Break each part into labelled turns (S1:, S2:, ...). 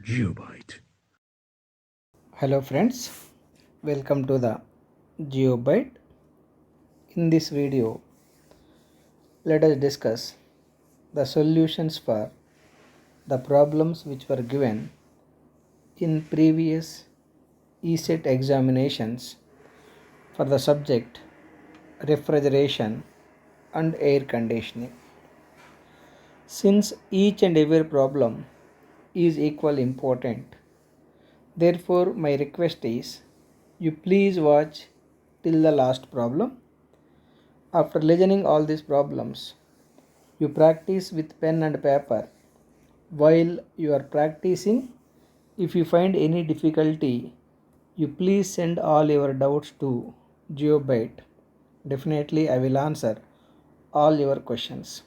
S1: Geobyte.
S2: Hello friends, welcome to the Geobyte. In this video, let us discuss the solutions for the problems which were given in previous ESET examinations for the subject refrigeration and air conditioning. Since each and every problem is equally important, therefore my request is you please watch till the last problem. After listening all these problems, you practice with pen and paper. While you are practicing, if you find any difficulty, you please send all your doubts to Geobyte. Definitely I will answer all your questions.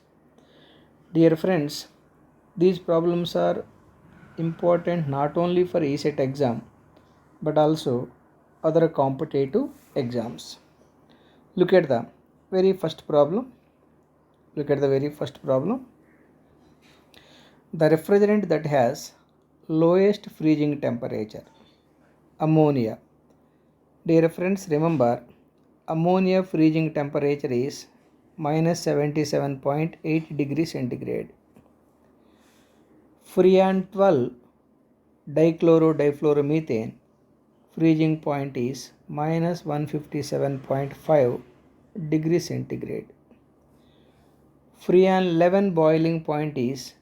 S2: Dear friends, these problems are important not only for ESET exam but also other competitive exams. Look at the very first problem. Look at the very first problem. The refrigerant that has lowest freezing temperature, ammonia. Dear friends, remember ammonia freezing temperature is minus 77.8 degrees centigrade. Freon 12 dichlorodifluoromethane freezing point is minus 157.5 degrees centigrade. Freon 11 boiling point is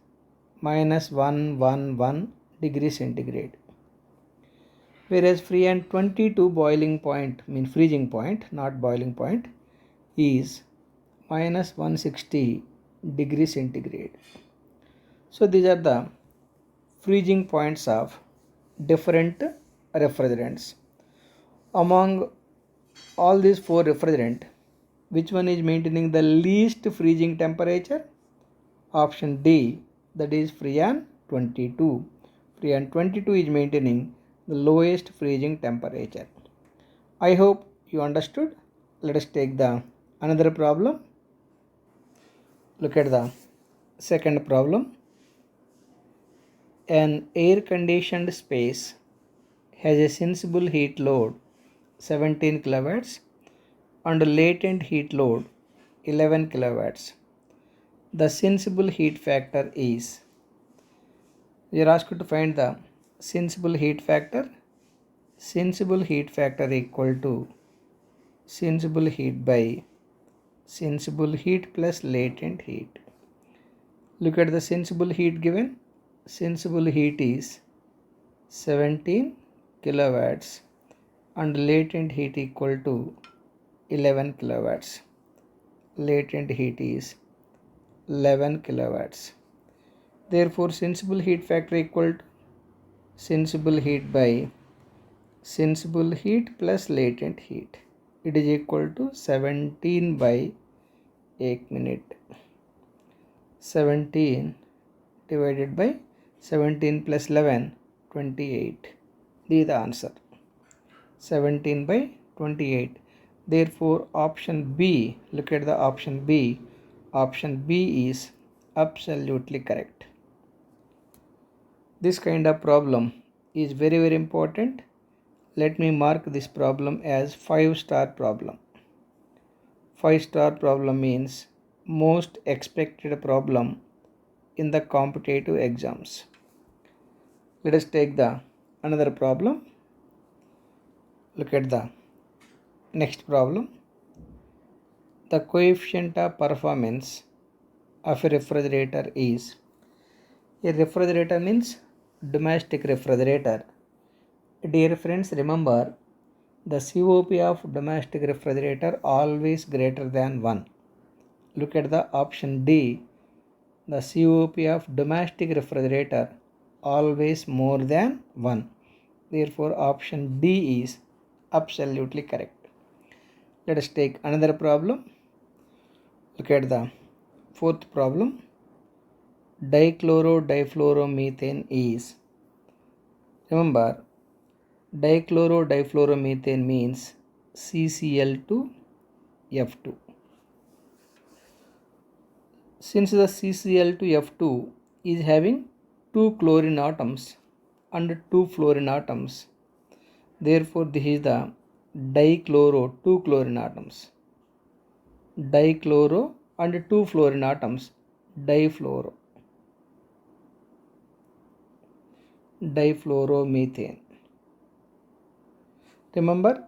S2: minus 111 degrees centigrade. Whereas Freon 22 boiling point, freezing point, not boiling point, is minus 160 degrees centigrade. So these are the freezing points of different refrigerants. Among all these four refrigerant, which one is maintaining the least freezing temperature? Option D, that is Freon 22. Freon 22 is maintaining the lowest freezing temperature. I hope you understood. Let us take the another problem. Look at the second problem. An air conditioned space has a sensible heat load 17 kilowatts and a latent heat load 11 kilowatts. The sensible heat factor is, we are asked to find the sensible heat factor. Sensible heat factor equal to sensible heat by sensible heat plus latent heat. Look at the sensible heat given. Sensible heat is 17 kilowatts and latent heat equal to 11 kilowatts. Latent heat is 11 kilowatts. Therefore, sensible heat factor equal to sensible heat by sensible heat plus latent heat. It is equal to 17 by 1 minute. 17 divided by 17 plus 11, 28. This is the answer. 17 by 28. Therefore, option B, look at the option B. Option B is absolutely correct. This kind of problem is very important. Let me mark this problem as 5-star problem. 5-star problem means most expected problem in the competitive exams. Let us take the another problem. Look at the next problem. The coefficient of performance of a refrigerator is, a refrigerator means domestic refrigerator. Dear friends, remember the COP of domestic refrigerator always greater than 1. Look at the option D. The COP of domestic refrigerator always more than 1. Therefore, option D is absolutely correct. Let us take another problem. Look at the fourth problem. Dichlorodifluoromethane is, remember, dichlorodifluoromethane means CCl2F2. Since the CCl2F2 is having two chlorine atoms, and 2 fluorine atoms. Therefore, this is the dichloro, 2 chlorine atoms. Dichloro and 2 fluorine atoms, difluoro. Difluoromethane. Remember,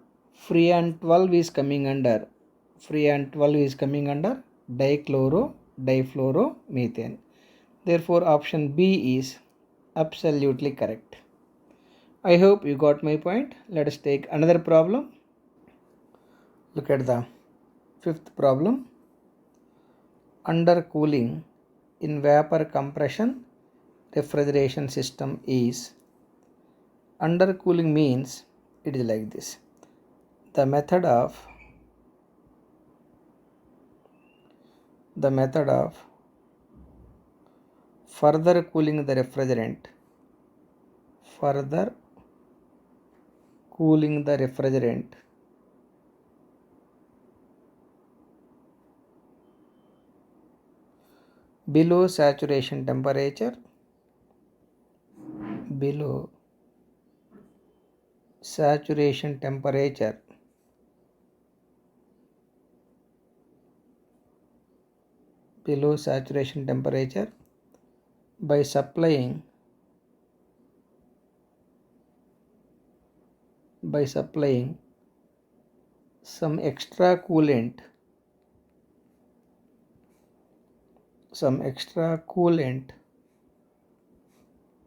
S2: freon 12 is coming under dichloro, difluoromethane. Therefore, option B is absolutely correct. I hope you got my point. Let us take another problem. Look at the fifth problem. Undercooling in vapor compression refrigeration system is. Undercooling means it is like this. The method of further cooling the refrigerant below saturation temperature below saturation temperature by supplying some extra coolant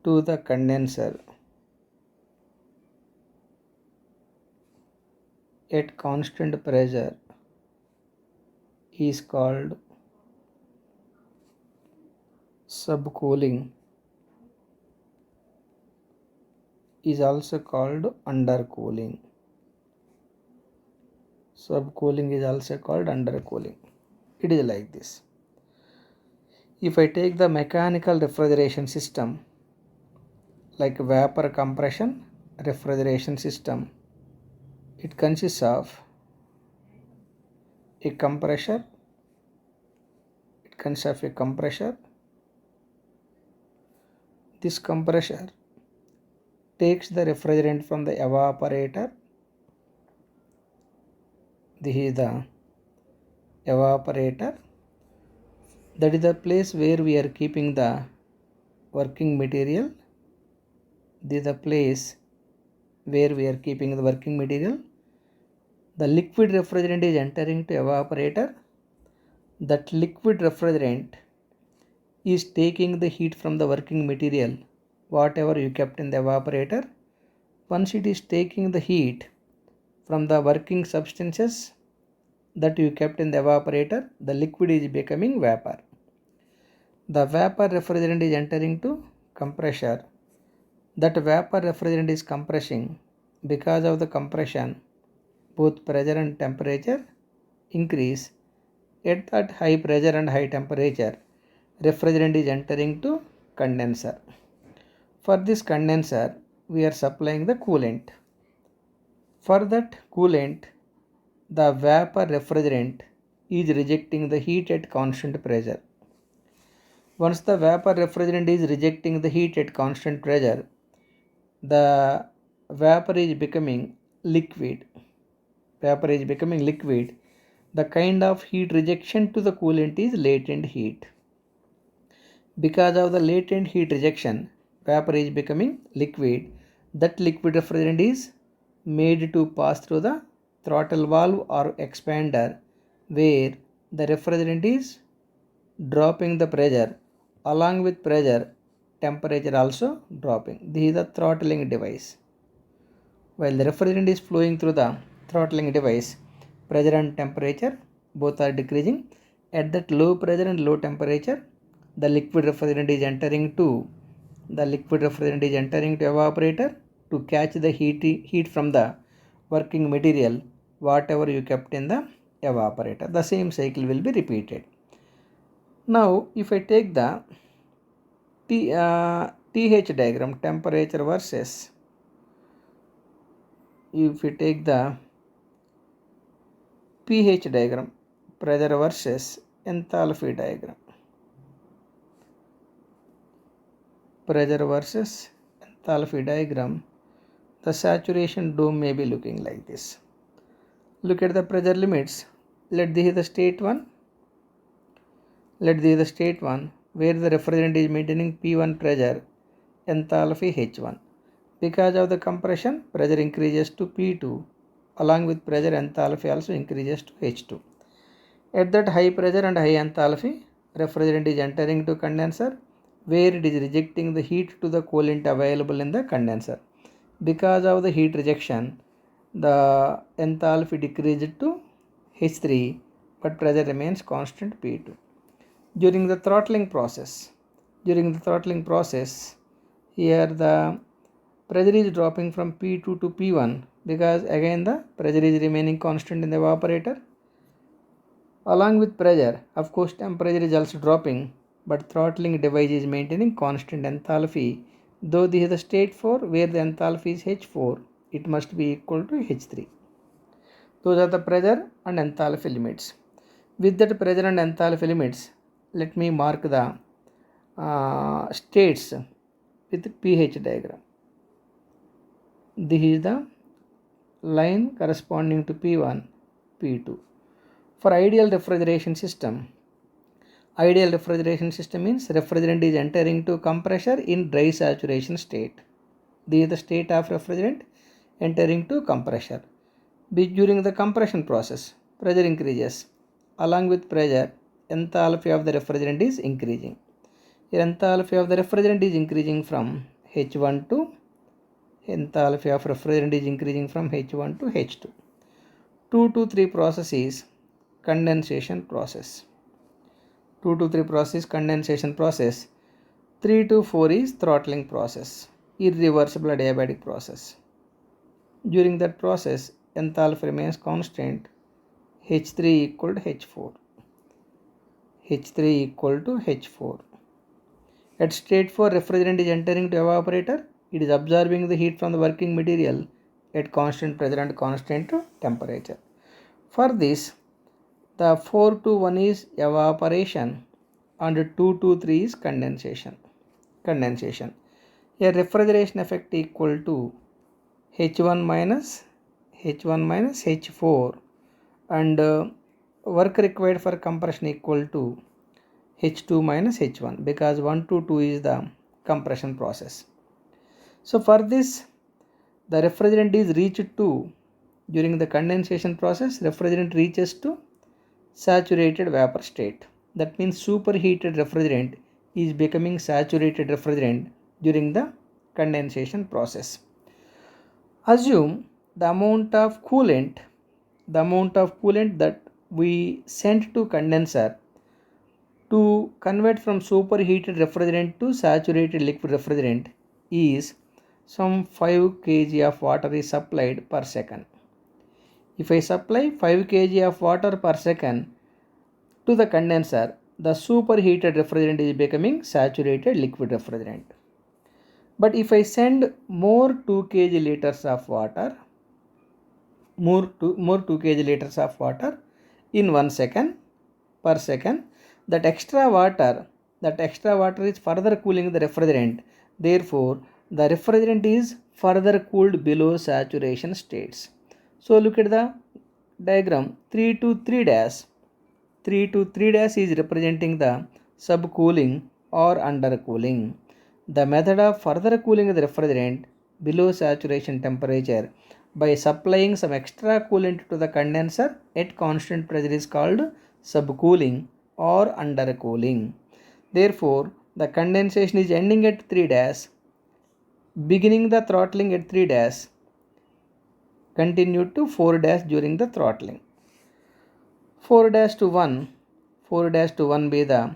S2: to the condenser at constant pressure is called subcooling, is also called undercooling. Subcooling is also called undercooling. It is like this. If I take the mechanical refrigeration system like vapor compression refrigeration system, it consists of a compressor. This compressor takes the refrigerant from the evaporator. This is the evaporator. That is the place where we are keeping the working material. This is the place where we are keeping the working material. The liquid refrigerant is entering to evaporator. That liquid refrigerant is taking the heat from the working material, whatever you kept in the evaporator. Once it is taking the heat from the working substances that you kept in the evaporator, the liquid is becoming vapor. The vapor refrigerant is entering to compressor. That vapor refrigerant is compressing. Because of the compression, both pressure and temperature increase. At that high pressure and high temperature, refrigerant is entering to condenser. For this condenser, we are supplying the coolant. For that coolant, the vapor refrigerant is rejecting the heat at constant pressure. Once the vapor refrigerant is rejecting the heat at constant pressure, the vapor is becoming liquid. The kind of heat rejection to the coolant is latent heat. Because of the latent heat rejection, vapor is becoming liquid. That liquid refrigerant is made to pass through the throttle valve or expander, where the refrigerant is dropping the pressure. Along with pressure, temperature also dropping. This is the throttling device. While the refrigerant is flowing through the throttling device, pressure and temperature both are decreasing. At that low pressure and low temperature, the liquid refrigerant is entering to evaporator to catch the heat from the working material, whatever you kept in the evaporator. The same cycle will be repeated. Now, if I take the TH diagram, temperature versus, if we take the pH diagram, pressure versus enthalpy diagram. enthalpy diagram, the saturation dome may be looking like this. Look at the pressure limits. Let this is the state 1. Let this is the state 1 where the refrigerant is maintaining P1 pressure, enthalpy H1. Because of the compression, pressure increases to P2. Along with pressure, enthalpy also increases to H2. At that high pressure and high enthalpy, refrigerant is entering to condenser where it is rejecting the heat to the coolant available in the condenser. Because of the heat rejection, the enthalpy decreased to H3 but pressure remains constant P2. During the throttling process, here the pressure is dropping from P2 to P1 because again the pressure is remaining constant in the evaporator. Along with pressure, of course, temperature is also dropping, but throttling device is maintaining constant enthalpy. Though this is the state 4 where the enthalpy is H4, it must be equal to H3. Those are the pressure and enthalpy limits. With that pressure and enthalpy limits, let me mark the states with pH diagram. This is the line corresponding to P1, P2. For ideal refrigeration system means refrigerant is entering to compressor in dry saturation state. This is the state of refrigerant entering to compressor. During the compression process, pressure increases. Along with pressure, enthalpy of the refrigerant is increasing. Here enthalpy of the refrigerant is increasing from H1 to enthalpy of refrigerant is increasing from H1 to H2. 2 to 3 processes condensation process. 2 to 3 process condensation process. 3 to 4 is throttling process, irreversible adiabatic process. During that process, enthalpy remains constant, H3 equal to H4. H3 equal to H4. At state 4, refrigerant is entering to evaporator. It is absorbing the heat from the working material at constant pressure and constant temperature. For this, the 4 to 1 is evaporation and 2 to 3 is condensation. Here refrigeration effect equal to H1 minus H4 and work required for compression equal to H2 minus H1 because 1 to 2 is the compression process. So for this, the refrigerant is reached to, during the condensation process, refrigerant reaches to saturated vapor state. That means superheated refrigerant is becoming saturated refrigerant during the condensation process. Assume the amount of coolant that we sent to condenser to convert from superheated refrigerant to saturated liquid refrigerant is some 5 kg of water is supplied per second. If I supply 5 kg of water per second to the condenser, the superheated refrigerant is becoming saturated liquid refrigerant. But if I send more 2 kg liters of water, more 2 kg liters of water in 1 second per second, that extra water is further cooling the refrigerant. Therefore, the refrigerant is further cooled below saturation states. So look at the diagram. 3 to 3 dash. 3 to 3 dash is representing the subcooling or undercooling. The method of further cooling the refrigerant below saturation temperature by supplying some extra coolant to the condenser at constant pressure is called subcooling or undercooling. Therefore, the condensation is ending at 3 dash, beginning the throttling at 3 dash, continued to 4 dash during the throttling. 4 dash to 1 be the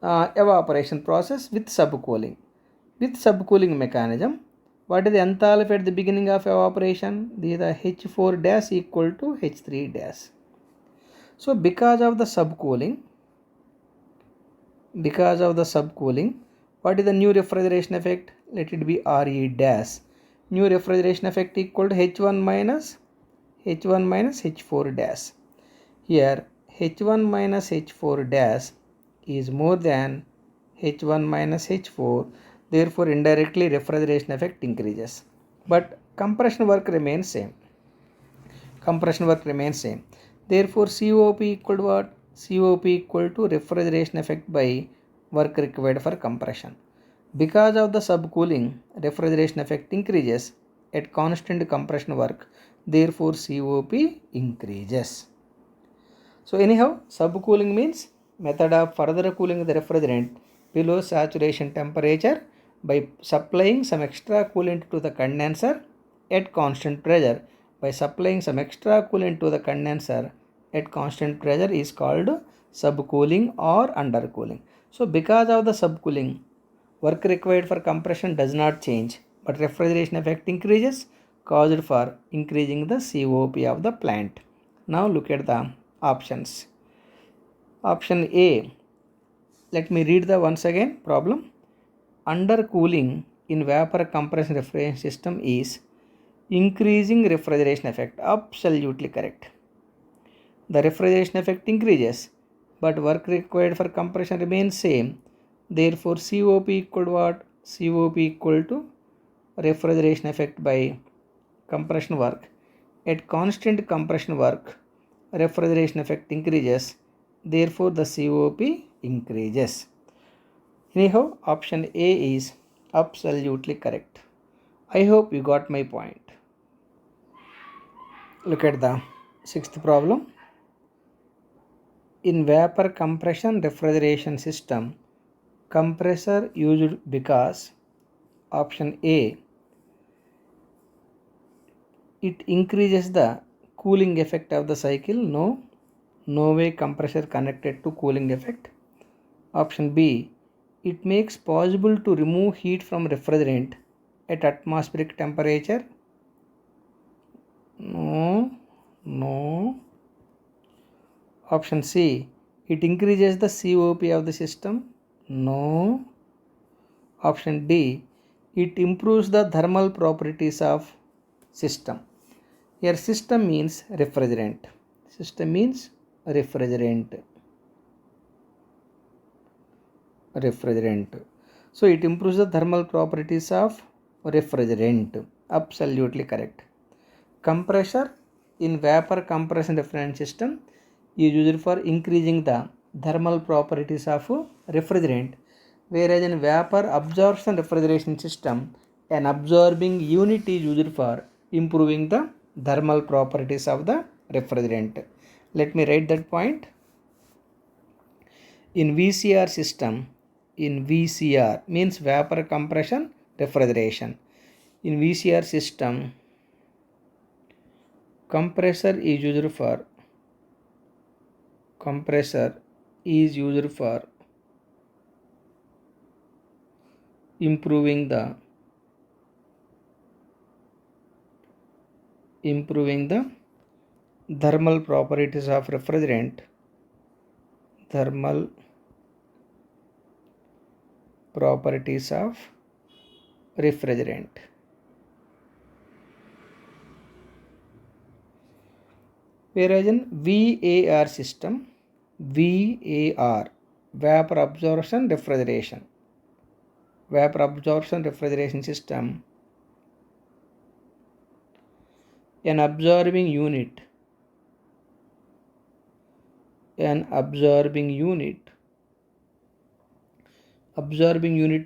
S2: evaporation process with subcooling. With subcooling mechanism, what is the enthalpy at the beginning of evaporation? The H4 dash equal to H3 dash. So because of the subcooling, what is the new refrigeration effect? Let it be RE dash. New refrigeration effect equal to H1 minus H4 dash. Here H1 minus H4 dash is more than H1 minus H4. Therefore indirectly refrigeration effect increases, but compression work remains same. Compression work remains same. Therefore COP equal to what? COP equal to refrigeration effect by work required for compression. Because of the subcooling, refrigeration effect increases at constant compression work. Therefore COP increases. So anyhow, subcooling means method of further cooling the refrigerant below saturation temperature by supplying some extra coolant to the condenser at constant pressure. By supplying some extra coolant to the condenser at constant pressure is called subcooling or undercooling. So because of the subcooling, work required for compression does not change, but refrigeration effect increases caused for increasing the COP of the plant. Now look at the options. Option A, let me read the once again problem. Undercooling in vapor compression refrigeration system is increasing refrigeration effect. Absolutely correct. The refrigeration effect increases, but work required for compression remains same. Therefore COP equal to what? COP equal to refrigeration effect by compression work. At constant compression work, refrigeration effect increases. Therefore the COP increases. Anyhow, option A is absolutely correct. I hope you got my point. Look at the sixth problem. In vapor compression refrigeration system, compressor used because option A, it increases the cooling effect of the cycle. No way compressor connected to cooling effect. Option B, it makes possible to remove heat from refrigerant at atmospheric temperature. No. Option C, it increases the COP of the system. No. Option D, it improves the thermal properties of system. Here system means refrigerant. System means refrigerant. So it improves the thermal properties of refrigerant. Absolutely correct. Compressor in vapor compression refrigerant system is used for increasing the thermal properties of refrigerant, whereas in vapor absorption refrigeration system, an absorbing unit is used for improving the thermal properties of the refrigerant. Let me write that point. In VCR system, in VCR means vapor compression refrigeration. In VCR system, compressor is used for improving the thermal properties of refrigerant. Whereas in VAR system, vapor absorption refrigeration system, an absorbing unit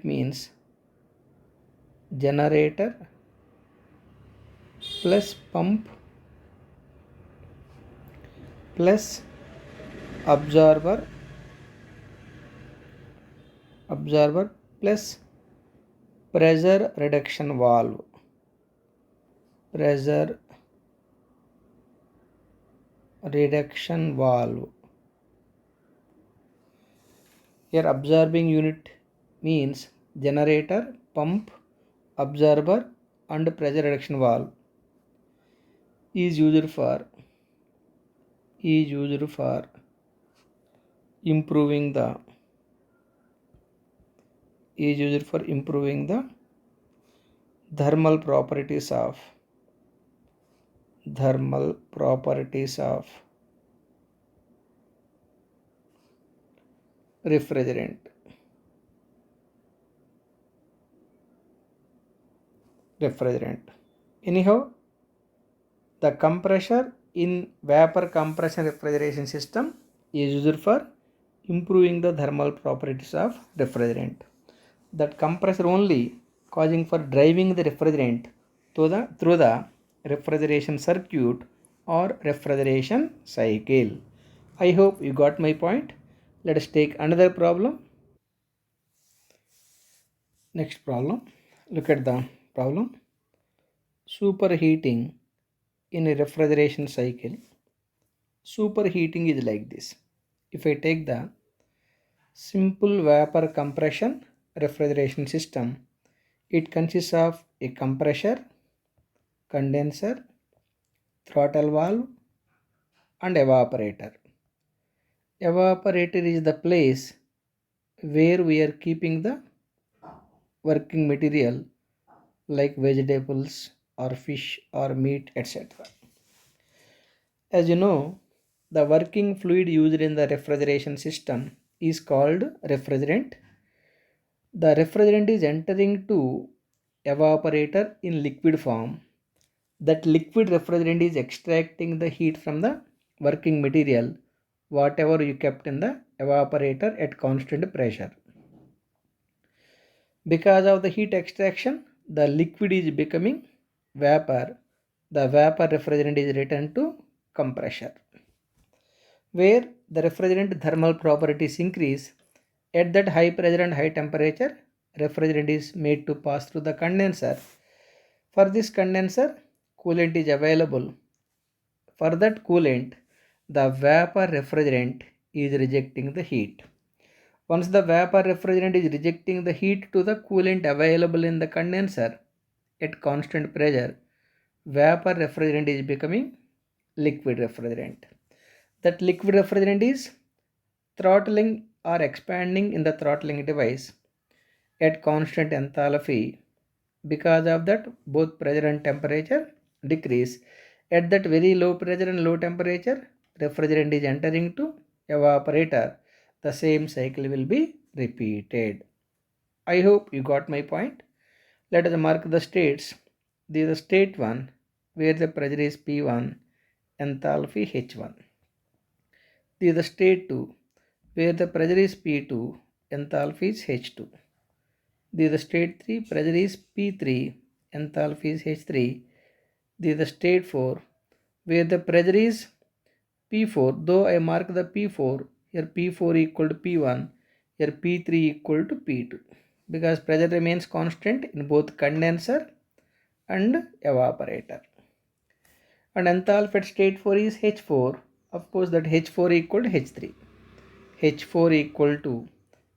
S2: means generator plus pump plus absorber plus pressure reduction valve. Here absorbing unit means generator, pump, absorber and pressure reduction valve is used for improving the thermal properties of refrigerant. refrigerant. Anyhow, the compressor in vapor compression refrigeration system is used for improving the thermal properties of refrigerant. That compressor only causing for driving the refrigerant through the refrigeration circuit or refrigeration cycle. I hope you got my point. Let us take another problem. Next problem. Look at the problem. Superheating in a refrigeration cycle. Superheating is like this. If I take the simple vapor compression refrigeration system, it consists of a compressor, condenser, throttle valve, and evaporator. Evaporator is the place where we are keeping the working material like vegetables or fish or meat, etc. As you know, the working fluid used in the refrigeration system is called refrigerant. The refrigerant is entering to evaporator in liquid form. That liquid refrigerant is extracting the heat from the working material, whatever you kept in the evaporator at constant pressure. Because of the heat extraction, the liquid is becoming vapor. The vapor refrigerant is returned to compressor, where the refrigerant thermal properties increase. At that high pressure and high temperature, refrigerant is made to pass through the condenser. For this condenser, coolant is available. For that coolant, the vapor refrigerant is rejecting the heat. Once the vapor refrigerant is rejecting the heat to the coolant available in the condenser at constant pressure, vapor refrigerant is becoming liquid refrigerant. That liquid refrigerant is throttling or expanding in the throttling device at constant enthalpy. Because of that, both pressure and temperature decrease. At that very low pressure and low temperature, refrigerant is entering to evaporator. The same cycle will be repeated. I hope you got my point. Let us mark the states. This is the state 1 where the pressure is P1, enthalpy H1. This is the state 2 where the pressure is P2, enthalpy is H2. This is the state 3, pressure is P3, enthalpy is H3. This is the state 4 where the pressure is P4, though I mark the P4, here P4 equal to P1, here P3 equal to P2, because pressure remains constant in both condenser and evaporator. And enthalpy at state 4 is H4, of course that H4 equal to H3. H4 equal to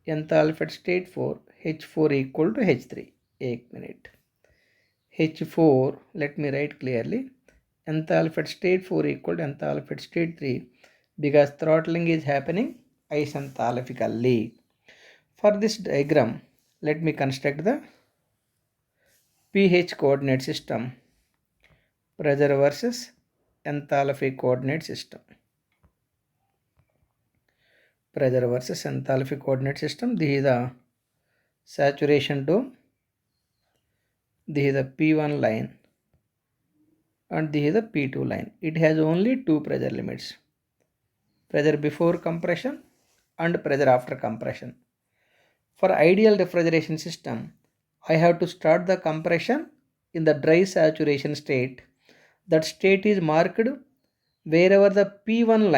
S2: enthalpy at state 4, H4 equal to H3. 1 minute. H4, let me write clearly. Enthalpy at state 4 equal to enthalpy at state 3, because throttling is happening isenthalpically. For this diagram, let me construct the pH coordinate system, pressure versus enthalpy coordinate system. Pressure versus enthalpy coordinate system. This is the saturation dome. This is the P1 line and this is the P2 line. It has only two pressure limits: pressure before compression and pressure after compression. For ideal refrigeration system, I have to start the compression in the dry saturation state. That state is marked wherever the P1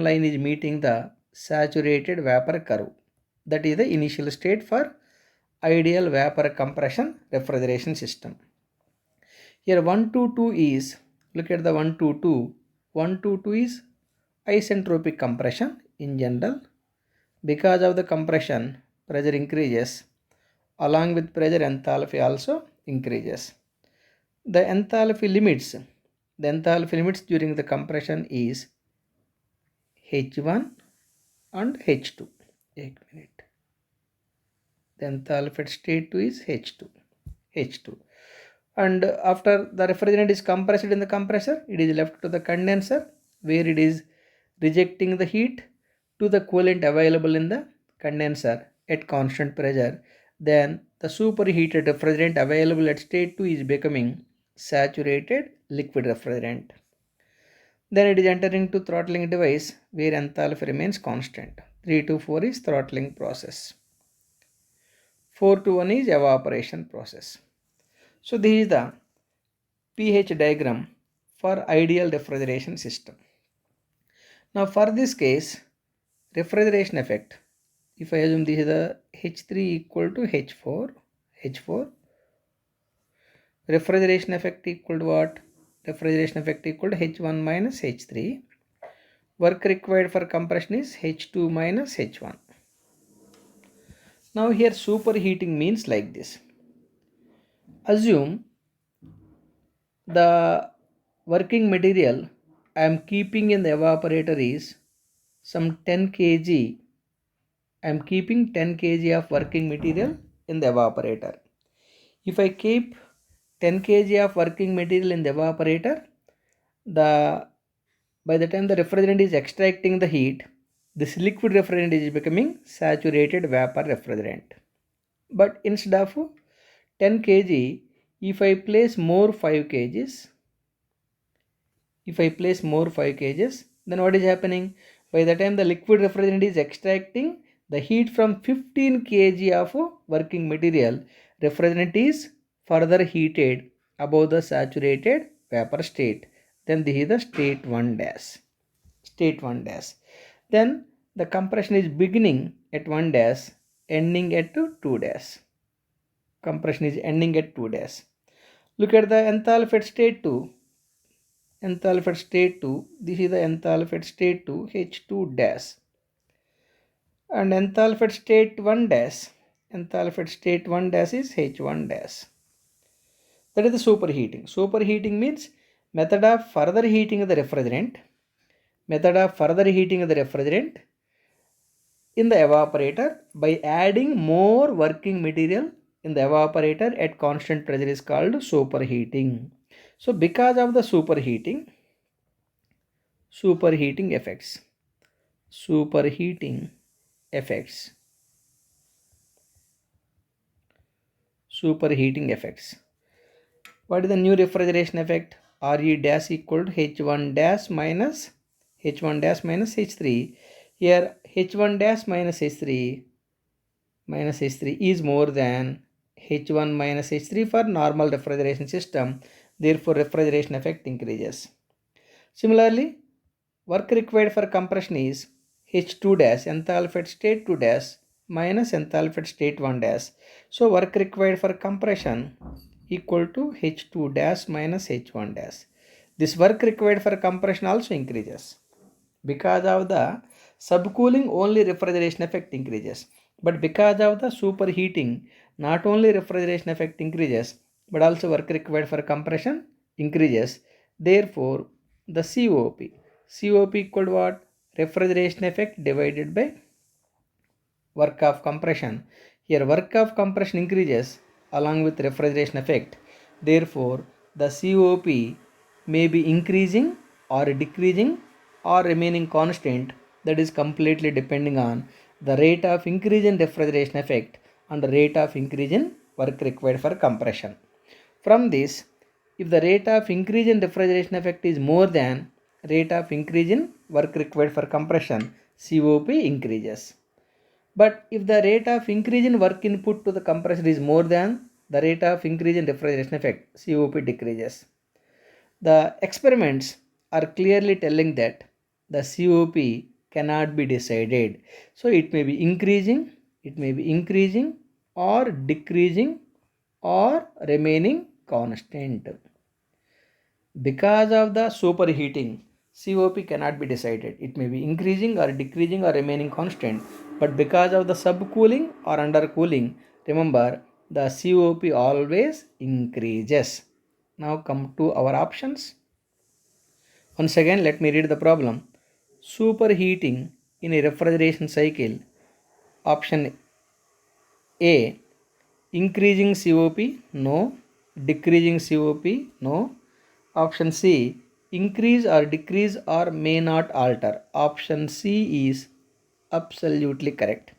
S2: line is meeting the saturated vapor curve. That is the initial state for ideal vapor compression refrigeration system. Here 1 to 2 is, look at the 1 to 2. 1 to 2 is isentropic compression in general. Because of the compression, pressure increases. Along with pressure, enthalpy also increases. The enthalpy limits during the compression is H1 and H2. 1 minute. The enthalpy at state 2 is H2. And after the refrigerant is compressed in the compressor, it is left to the condenser where it is rejecting the heat to the coolant available in the condenser at constant pressure. Then the superheated refrigerant available at state 2 is becoming saturated liquid refrigerant. Then it is entering to throttling device where enthalpy remains constant. 3 to 4 is throttling process. 4 to 1 is evaporation process. So this is the pH diagram for ideal refrigeration system. Now for this case, refrigeration effect, if I assume this is the H3 equal to H4, refrigeration effect equal to what? Refrigeration effect equal to H1 minus H3. Work required for compression is H2 minus H1. Now here superheating means like this. Assume the working material I am keeping in the evaporator is some 10 kg. I am keeping 10 kg of working material in the evaporator. If I keep 10 kg of working material in the evaporator, by the time the refrigerant is extracting the heat, this liquid refrigerant is becoming saturated vapor refrigerant. But instead of 10 kg, if I place more 5 kgs, then what is happening? By the time the liquid refrigerant is extracting the heat from 15 kg of working material, refrigerant is further heated above the saturated vapor state. Then this is the state 1 dash. Then the compression is beginning at 1 dash, ending at 2 dash. Compression is ending at 2 dash. Look at the enthalpy at state 2. Enthalpy at state 2. This is the enthalpy at state 2, H2 dash. And enthalpy at state 1 dash. Enthalpy at state 1 dash is H1 dash. That is the superheating. Superheating means method of further heating of the refrigerant. In the evaporator by adding more working material in the evaporator at constant pressure is called superheating. So because of the superheating effects. What is the new refrigeration effect? RE dash equal to H1 dash minus H3. Here H1 dash minus H3 is more than H1 minus H3 for normal refrigeration system. Therefore refrigeration effect increases. Similarly, work required for compression is H2 dash, enthalpy at state 2 dash minus enthalpy at state 1 dash. So work required for compression equal to H2 dash minus H1 dash. This work required for compression also increases. Because of the subcooling, only refrigeration effect increases. But because of the superheating, not only refrigeration effect increases, but also work required for compression increases. Therefore, the COP equal to what? Refrigeration effect divided by work of compression. Here work of compression increases along with refrigeration effect. Therefore, the COP may be increasing or decreasing or remaining constant. That is completely depending on the rate of increase in refrigeration effect and the rate of increase in work required for compression. From this, if the rate of increase in refrigeration effect is more than rate of increase in work required for compression, COP increases. But if the rate of increase in work input to the compressor is more than the rate of increase in refrigeration effect, COP decreases. The experiments are clearly telling that the COP cannot be decided. So it may be increasing or decreasing or remaining constant. Because of the superheating, COP cannot be decided. It may be increasing or decreasing or remaining constant. But because of the subcooling or undercooling, remember the COP always increases. Now come to our options. Once again, let me read the problem. Superheating in a refrigeration cycle. Option A, increasing COP, no. Decreasing COP, no. Option C, increase or decrease or may not alter. Option C is absolutely correct.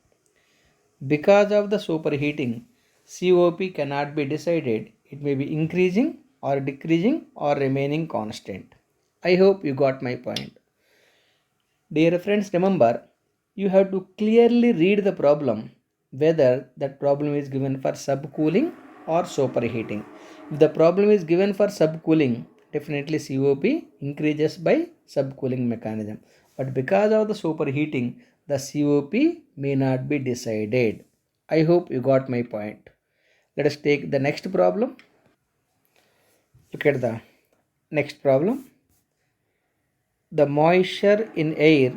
S2: Because of the superheating, COP cannot be decided. It may be increasing or decreasing or remaining constant. I hope you got my point. Dear friends, remember, you have to clearly read the problem whether that problem is given for subcooling or superheating. If the problem is given for subcooling, definitely COP increases by subcooling mechanism. But because of the superheating, the COP may not be decided. I hope you got my point. Let us take the next problem. Look at the next problem. The moisture in air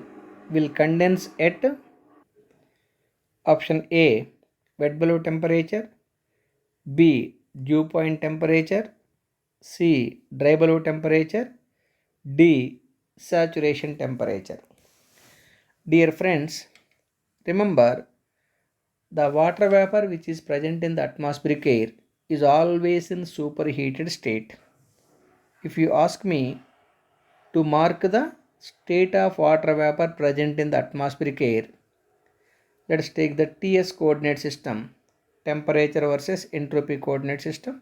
S2: will condense at option A, wet bulb temperature, B, dew point temperature, C, dry bulb temperature, D, saturation temperature. Dear friends, remember, the water vapor which is present in the atmospheric air is always in superheated state. If you ask me to mark the state of water vapor present in the atmospheric air, let us take the TS coordinate system, temperature versus entropy coordinate system.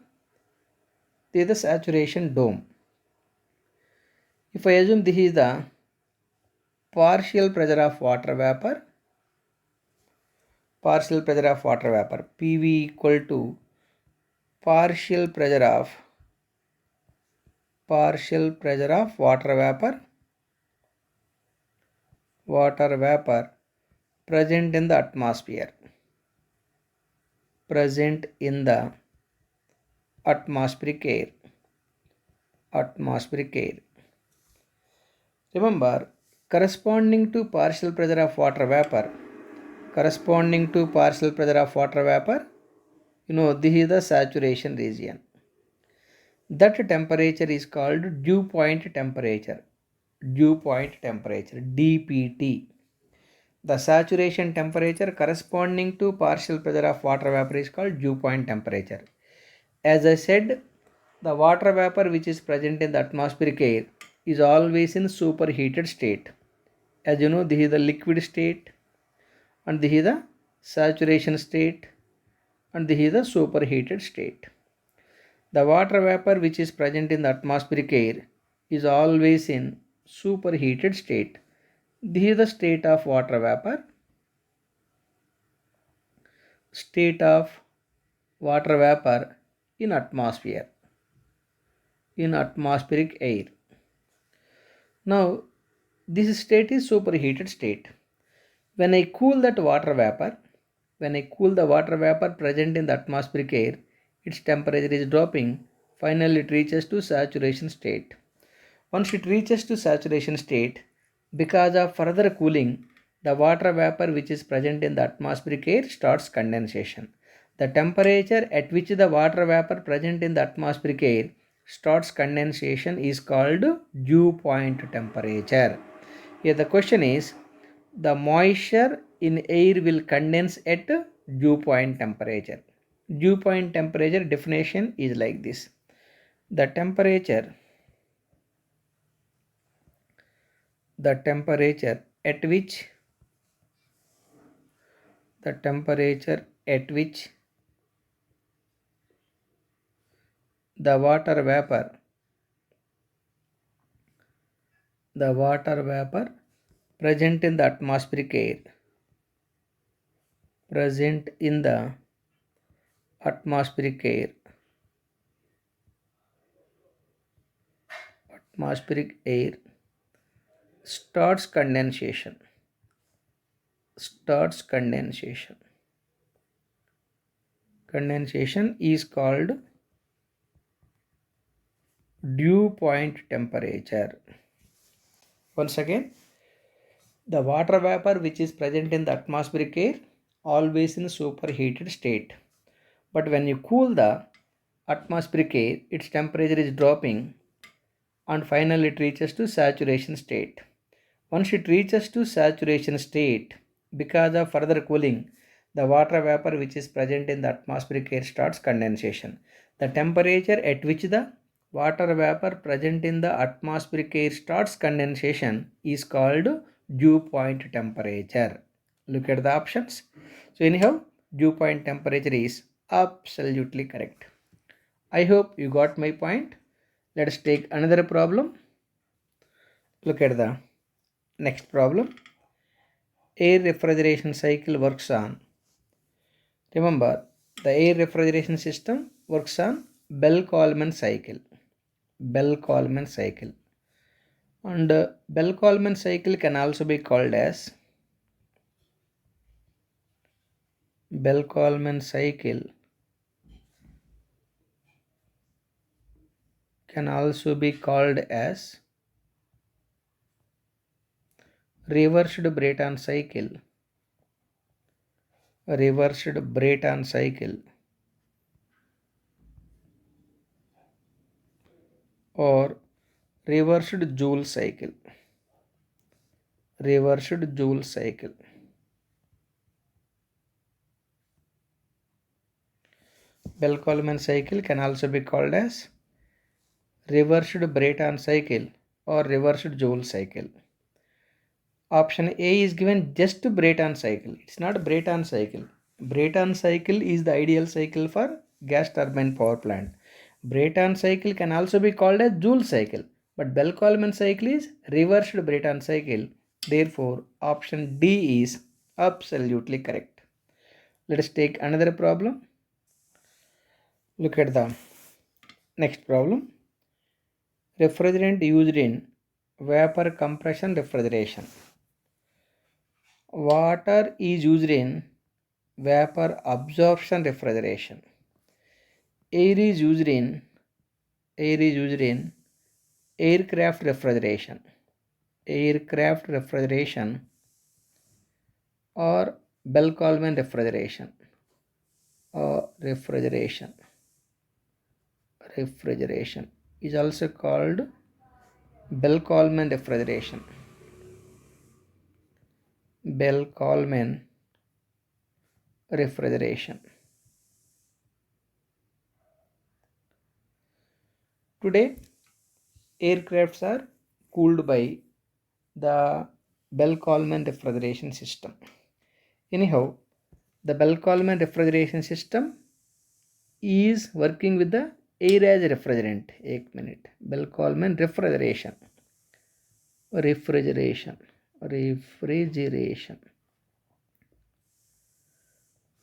S2: This is the saturation dome. If I assume this is the partial pressure of water vapor, PV equal to partial pressure of water vapor present in the atmosphere, atmospheric air. Remember, corresponding to partial pressure of water vapor, this is the saturation region. That temperature is called dew point temperature, DPT. The saturation temperature corresponding to partial pressure of water vapor is called dew point temperature. As I said, the water vapor which is present in the atmospheric air is always in superheated state. As you know, this is the liquid state, and this is the saturation state, and this is the superheated state. The water vapor which is present in the atmospheric air is always in superheated state. This is the state of water vapor, in atmosphere, in atmospheric air. Now, this state is superheated state. When I cool the water vapor present in the atmospheric air, its temperature is dropping. Finally, it reaches to saturation state. Once it reaches to saturation state, because of further cooling, the water vapor which is present in the atmospheric air starts condensation. The temperature at which the water vapor present in the atmospheric air starts condensation is called dew point temperature. Here the question is, the moisture in air will condense at dew point temperature. Dew point temperature definition is like this. The temperature at which the water vapor present in the atmospheric air starts condensation is called dew point temperature. Once again, the water vapor which is present in the atmospheric air always in superheated state. But when you cool the atmospheric air, its temperature is dropping, and finally it reaches to saturation state. Once it reaches to saturation state, because of further cooling, the water vapor which is present in the atmospheric air starts condensation. The temperature at which the water vapor present in the atmospheric air starts condensation is called dew point temperature. Look at the options. So anyhow, dew point temperature is Absolutely correct. I hope you got my point. Let us take another problem. Look at the next problem. Air refrigeration cycle works on. Remember, the air refrigeration system works on Bell-Coleman cycle. Bell-Coleman cycle. And Bell-Coleman cycle can also be called as Bell-Coleman cycle can also be called as reversed Brayton cycle. Reversed Brayton cycle or reversed Joule cycle. Reversed Joule cycle. Bell-Coleman cycle can also be called as reversed Brayton cycle or reversed Joule cycle. Option A is given just Brayton cycle. It's not Brayton cycle. Brayton cycle is the ideal cycle for gas turbine power plant. Brayton cycle can also be called as Joule cycle, but Bell-Coleman cycle is reversed Brayton cycle. Therefore, option D is absolutely correct. Let us take another problem. Look at the next problem. Refrigerant used in vapor compression refrigeration. Water is used in vapor absorption refrigeration. Air is used in aircraft refrigeration. Aircraft refrigeration or Bell-Coleman refrigeration. Refrigeration is also called Bell-Coleman refrigeration. Bell-Coleman refrigeration. Today, aircrafts are cooled by the Bell-Coleman refrigeration system. Anyhow, the Bell-Coleman refrigeration system is working with the air as refrigerant. 1 minute. Bell-Coleman refrigeration.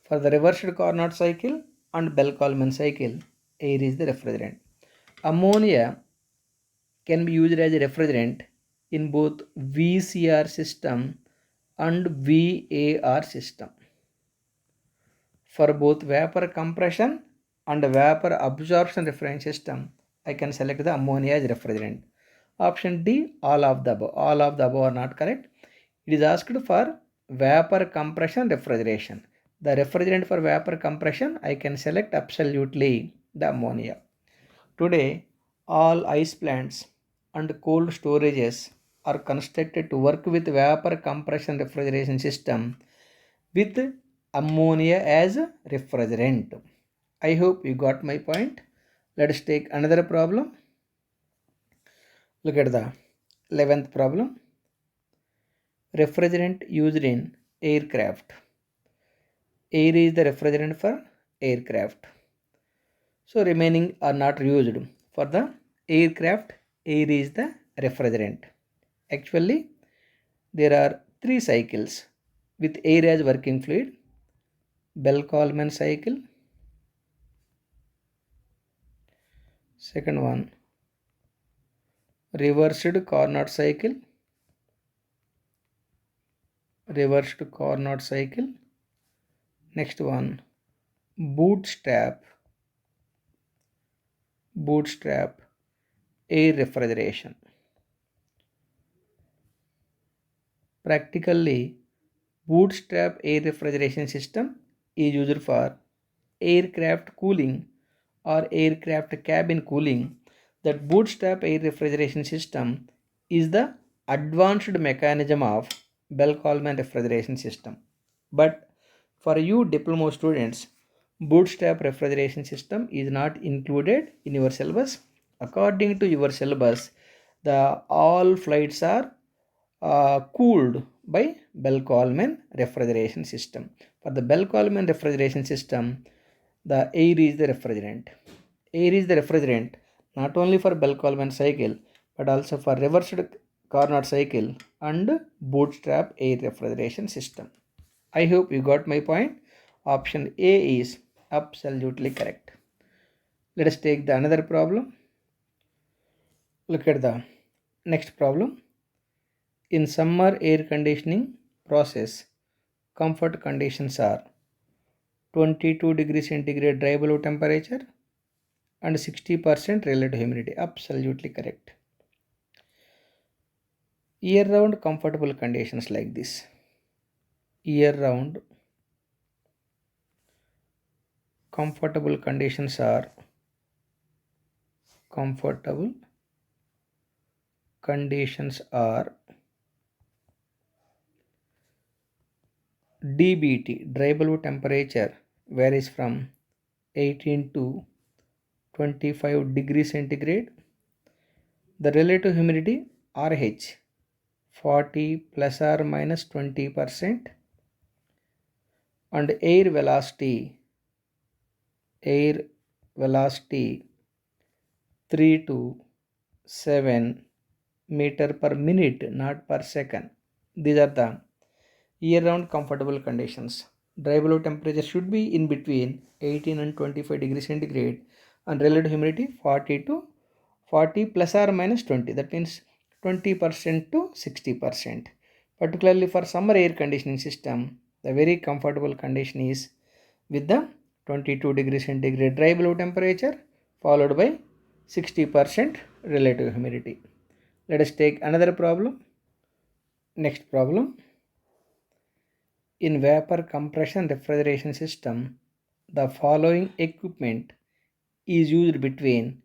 S2: For the reversed Carnot cycle and Bell-Coleman cycle, air is the refrigerant. Ammonia can be used as a refrigerant in both VCR system and VAR system. For both vapor compression and vapor absorption refrigerant system, I can select the ammonia as refrigerant. Option D, all of the above. All of the above are not correct. It is asked for vapor compression refrigeration. The refrigerant for vapor compression, I can select absolutely the ammonia. Today, all ice plants and cold storages are constructed to work with vapor compression refrigeration system with ammonia as refrigerant. I hope you got my point. Let us take another problem. Look at the 11th problem. Refrigerant used in aircraft. Air is the refrigerant for aircraft. So remaining are not used. For the aircraft, air is the refrigerant. Actually, there are 3 cycles with air as working fluid. Bell-Coleman cycle. Second one, reversed Carnot cycle. Reversed Carnot cycle. Next one, bootstrap air refrigeration. Practically, bootstrap air refrigeration system is used for aircraft cooling or aircraft cabin cooling. That bootstrap air refrigeration system is the advanced mechanism of Bell-Coleman refrigeration system. But for you diploma students, bootstrap refrigeration system is not included in your syllabus. According to your syllabus, the all flights are cooled by Bell-Coleman refrigeration system. For the Bell-Coleman refrigeration system, the air is the refrigerant. Air is the refrigerant not only for Bell-Coleman cycle but also for reversed Carnot cycle and bootstrap air refrigeration system. I hope you got my point. Option A is absolutely correct. Let us take the another problem. Look at the next problem. In summer air conditioning process, comfort conditions are 22 degrees centigrade dry below temperature and 60% relative humidity. Absolutely correct. Year round comfortable conditions like this. Year round comfortable conditions are DBT, dry below temperature varies from 18 to 25 degrees centigrade. The relative humidity RH 40 plus or minus 20%, and air velocity 3 to 7 meter per minute, not per second. These are the year-round comfortable conditions. Dry below temperature should be in between 18 and 25 degrees centigrade, and relative humidity 40 plus or minus 20. That means 20% to 60%. Particularly for summer air conditioning system, the very comfortable condition is with the 22 degrees centigrade dry below temperature followed by 60% relative humidity. Let us take another problem. Next problem. In vapor compression refrigeration system, the following equipment is used between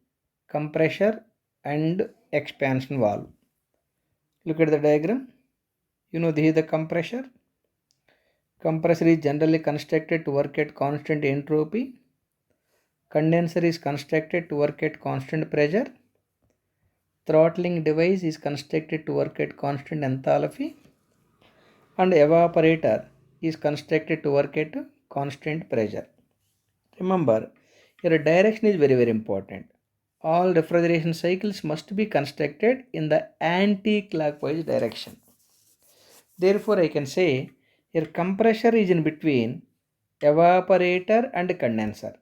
S2: compressor and expansion valve. Look at the diagram. You know this is the compressor. Compressor is generally constructed to work at constant entropy. Condenser is constructed to work at constant pressure. Throttling device is constructed to work at constant enthalpy. And evaporator is constructed to work at constant pressure. Remember, your direction is very important. All refrigeration cycles must be constructed in the anti-clockwise direction. Therefore, I can say your compressor is in between evaporator and condenser.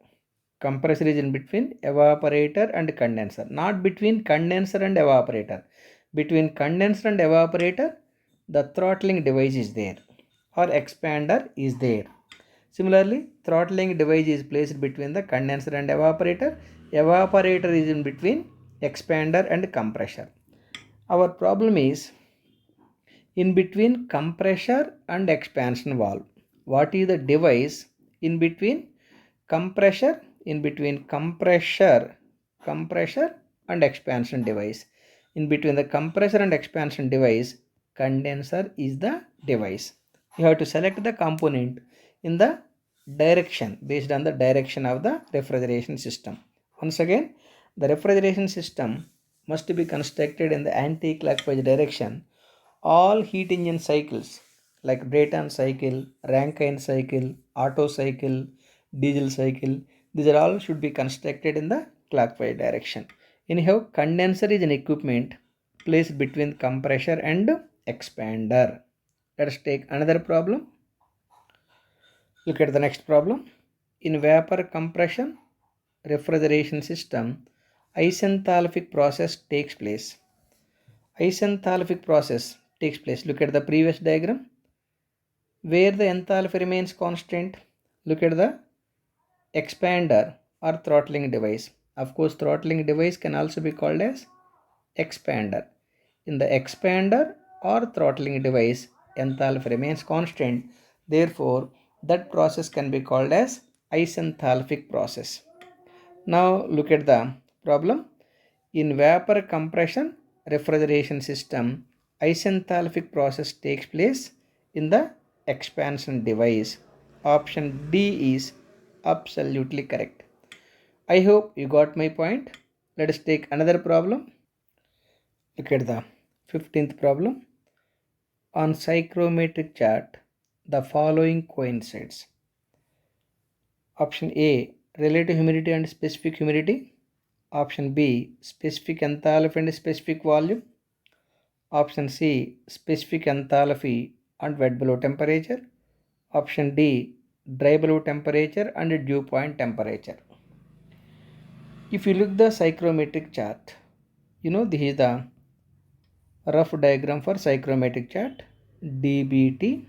S2: Compressor is in between evaporator and condenser, not between condenser and evaporator. Between condenser and evaporator, the throttling device is there or expander is there. Similarly, throttling device is placed between the condenser and evaporator. Evaporator is in between expander and compressor. Our problem is in between compressor and expansion valve. What is the device in between compressor? In between compressor and expansion device. In between the compressor and expansion device, condenser is the device. You have to select the component in the direction based on the direction of the refrigeration system. Once again, the refrigeration system must be constructed in the anti-clockwise direction. All heat engine cycles like Brayton cycle, Rankine cycle, Otto cycle, diesel cycle, these are all should be constructed in the clockwise direction. Anyhow, condenser is an equipment placed between compressor and expander. Let us take another problem. Look at the next problem. In vapor compression refrigeration system, isenthalpic process takes place. Isenthalpic process takes place. Look at the previous diagram. Where the enthalpy remains constant, look at the expander or throttling device. Of course, throttling device can also be called as expander. In the expander or throttling device, enthalpy remains constant. Therefore, that process can be called as isenthalpic process. Now look at the problem. In vapor compression refrigeration system, isenthalpic process takes place in the expansion device. Option D is absolutely correct. I hope you got my point. Let us take another problem. Look at the 15th problem. On psychrometric chart, the following coincides. Option A, relative humidity and specific humidity. Option B, specific enthalpy and specific volume. Option C, specific enthalpy and wet below temperature. Option D, dry below temperature and dew point temperature. If you look the psychrometric chart, this is the rough diagram for psychrometric chart, DBT,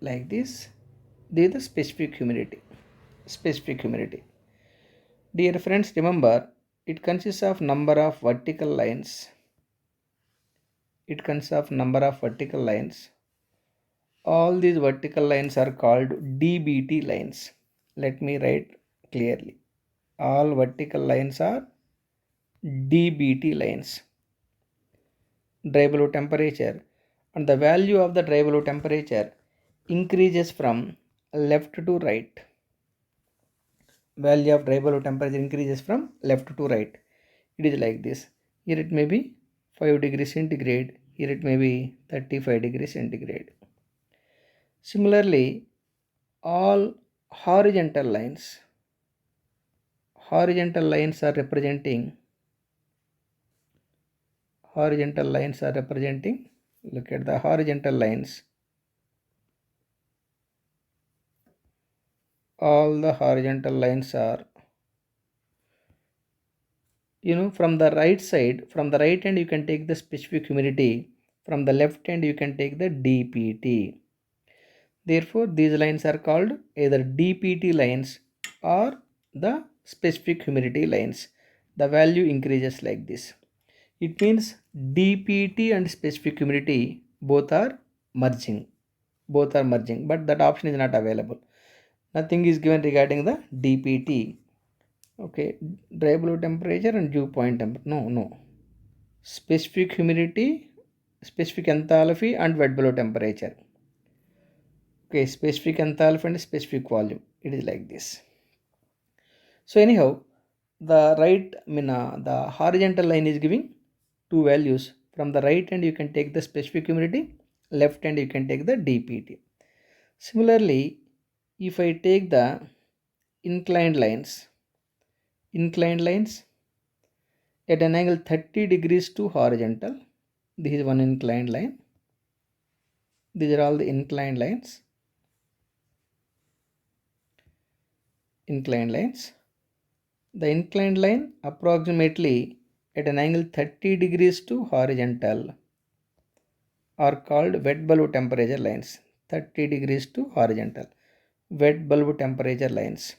S2: like this. This is the specific humidity. Specific humidity. Dear friends, remember, it consists of number of vertical lines. It consists of number of vertical lines. All these vertical lines are called DBT lines. Let me write clearly. All vertical lines are DBT lines. Dry below temperature, and the value of the dry below temperature increases from left to right. Value of dry below temperature increases from left to right. It is like this. Here it may be 5 degrees centigrade. Here it may be 35 degrees centigrade. Similarly, all horizontal lines are representing look at the horizontal lines. All the horizontal lines are, from the right side, from the right hand you can take the specific humidity, from the left hand you can take the DPT. Therefore, these lines are called either DPT lines or the specific humidity lines. The value increases like this. It means DPT and specific humidity both are merging. But that option is not available. Nothing is given regarding the DPT. Okay, dry below temperature and dew point temperature. No. Specific humidity, specific enthalpy and wet below temperature. Okay, specific enthalpy and specific volume. It is like this. So anyhow, the horizontal line is giving two values. From the right hand you can take the specific humidity, left hand you can take the DPT. Similarly, if I take the inclined lines at an angle 30 degrees to horizontal, this is one inclined line. These are all the inclined lines. The inclined line approximately at an angle 30 degrees to horizontal are called wet bulb temperature lines. 30 degrees to horizontal, wet bulb temperature lines.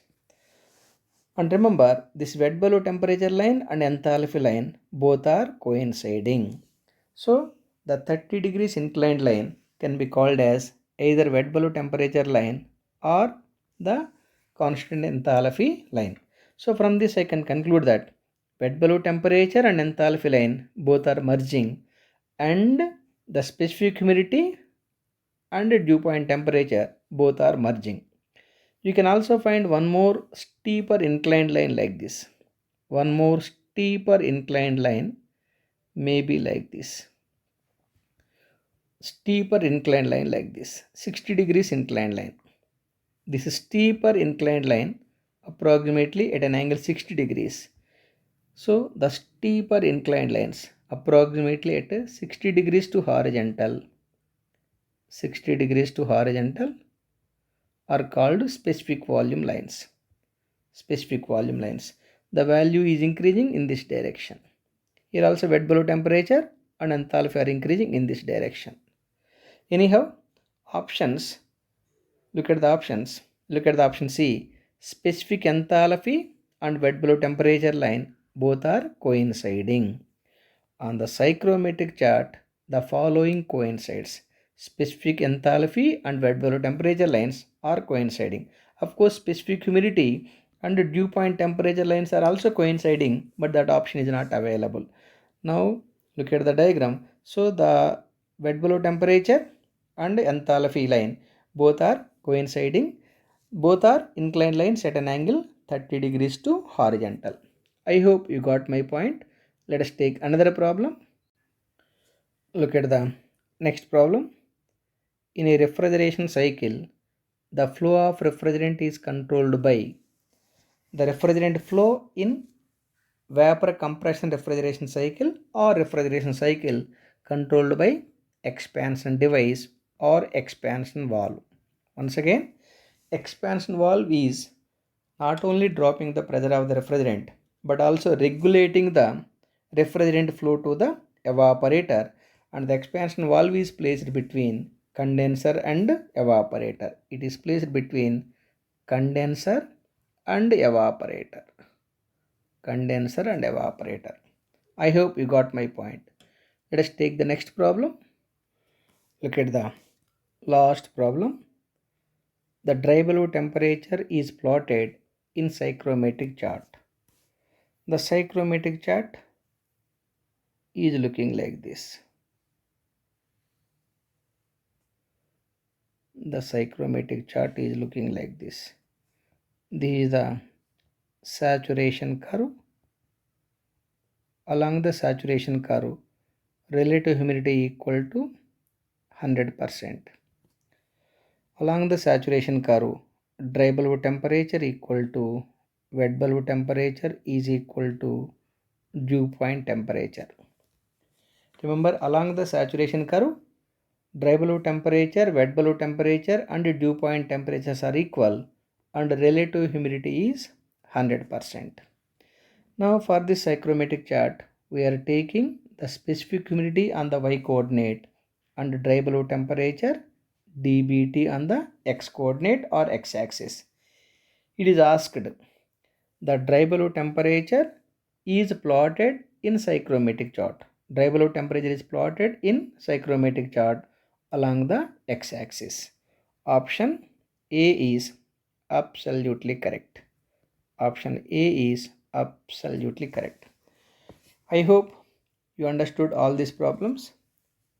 S2: And remember, this wet bulb temperature line and enthalpy line both are coinciding. So the 30 degrees inclined line can be called as either wet bulb temperature line or the constant enthalpy line. So from this I can conclude that wet bulb temperature and enthalpy line both are merging, and the specific humidity and dew point temperature both are merging. You can also find one more steeper inclined line like this. One more steeper inclined line may be like this. Steeper inclined line like this. 60 degrees inclined line. This is steeper inclined line approximately at an angle 60 degrees. So the steeper inclined lines approximately at 60 degrees to horizontal. 60 degrees to horizontal are called specific volume lines. Specific volume lines. The value is increasing in this direction. Here also wet bulb temperature and enthalpy are increasing in this direction. Anyhow, options. Look at the options. Look at the option C. Specific enthalpy and wet bulb temperature line both are coinciding. On the psychrometric chart, the following coincides. Specific enthalpy and wet bulb temperature lines are coinciding. Of course, specific humidity and dew point temperature lines are also coinciding, but that option is not available. Now look at the diagram. So the wet bulb temperature and enthalpy line both are coinciding. Both are inclined lines at an angle 30 degrees to horizontal. I hope you got my point. Let us take another problem. Look at the next problem. In a refrigeration cycle, the flow of refrigerant is controlled by the refrigerant flow in vapor compression refrigeration cycle or refrigeration cycle controlled by expansion device or expansion valve. Once again, expansion valve is not only dropping the pressure of the refrigerant but also regulating the refrigerant flow to the evaporator, and the expansion valve is placed between condenser and evaporator. It is placed between condenser and evaporator. Condenser and evaporator. I hope you got my point. Let us take the next problem. Look at the last problem. The dry bulb temperature is plotted in psychrometric chart. The psychrometric chart is looking like this. The psychrometric chart is looking like this. This is the saturation curve. Along the saturation curve, relative humidity equal to 100%. Along the saturation curve, dry bulb temperature equal to wet bulb temperature is equal to dew point temperature. Remember, along the saturation curve, dry bulb temperature, wet bulb temperature and dew point temperatures are equal and relative humidity is 100%. Now for this psychrometric chart, we are taking the specific humidity on the y coordinate and dry bulb temperature dBT on the x coordinate or x axis. It is asked the dry bulb temperature is plotted in psychrometric chart. Dry bulb temperature is plotted in psychrometric chart along the x axis. Option A is absolutely correct. Option A is absolutely correct. I hope you understood all these problems.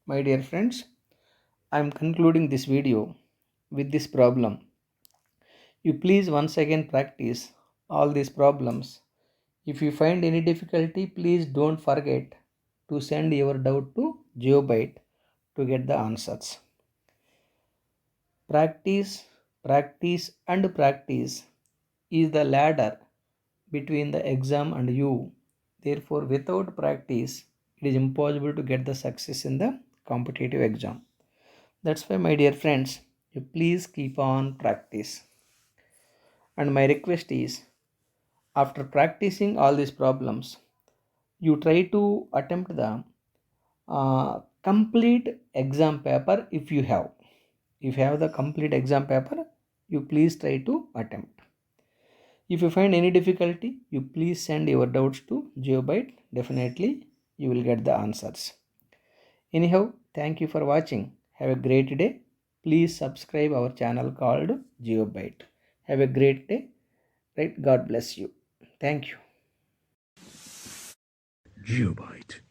S2: My dear friends, I am concluding this video with this problem. You please once again practice all these problems. If you find any difficulty, please don't forget to send your doubt to GeoByte to get the answers. Practice, practice and practice is the ladder between the exam and you. Therefore, without practice, it is impossible to get the success in the competitive exam. That's why, my dear friends, you please keep on practice. And my request is, after practicing all these problems, you try to attempt the complete exam paper if you have. If you have the complete exam paper, you please try to attempt. If you find any difficulty, you please send your doubts to GeoByte. Definitely, you will get the answers. Anyhow, thank you for watching. Have a great day. Please subscribe our channel called GeoByte. Have a great day. Right? God bless you. Thank you.
S1: GeoByte.